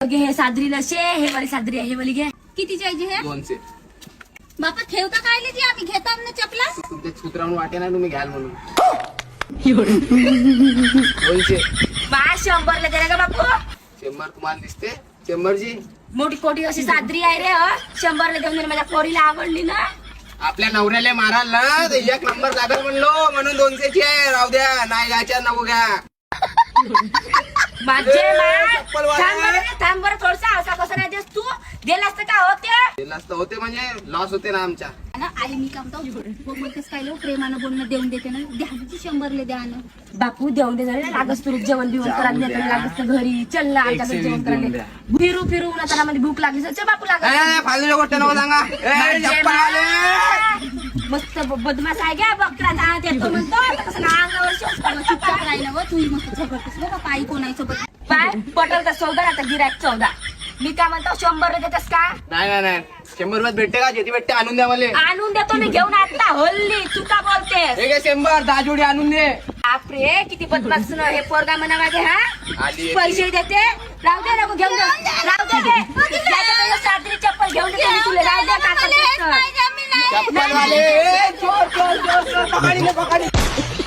घे हे सादरी नशे, हे वाली सादरी आहे, हे वाली घे. किती पाहिजे हे 200. बापा ठेवता काय जी आम्ही घेतो आम्ही चपला तुमच्या सूत्रावरून वाटे ना तुम्ही घ्याल म्हणून 200. बा 100 ला दे रे का बापू. 100 तुम्हाला दिसते 100 जी. मोठी कोटी अशी सादरी आहे रे. 100 ला देऊन दे, माझ्या पोरीला आवडली ना. आपल्या नवऱ्याला माराल ना तर एक नंबर लागल म्हणलो म्हणून 200 ची आहे. राहू द्या, नाही घ्यायच्या नको घ्या. माझे चप्पल वाले. थांब बरं थोडसा. असा कसा नाही देस तू. दिलास तर का होते. दिलास तर होते म्हणजे लॉस होते ना आमच्या. ना आई मी काम बोलतेस काय लो प्रेमानं बोलणं देऊन देते ना द्या 100 ले द्या ना बापू देऊन दे जरा. लागस तू जेवण बिवण करायला देतो, लागस तर घरी चल ना आमच्याकडे जेवण करायला. फिरू फिरू उन्हाताना मध्ये भूक लागली. चल बापू लागत. फालतूच्या गोष्ट नको सांगा. चप्पल वाले. मस्त बदमाश आहे का बघता ना देतो म्हणतो. आता कसं ना अंगावर शोष काढून चुपचाप राहिला व तू मस्त झगडतेस व बापा आई कोण आहे सोबत पाय पटल तर 14 आता गिरायक 14. मी काय म्हणतो 100 देतेस का. नाही 100 रुपयात भेटते का? जेती भेटते आणून द्या मला. आणून देतो मी घेऊन आता. हल्ली चुका बोलतेस. हे घे 100 10 जोडी आणून दे. बापरे किती बदमाश न हे पोरगा म्हणा मागे. हा आली पैसे देते. राहू दे नको घेऊन दे. राहू दे सादरी चप्पल घेऊन दे तुला. राहू दे काका. चप्पल वाले. चोर चोर चोर चोर पकडी.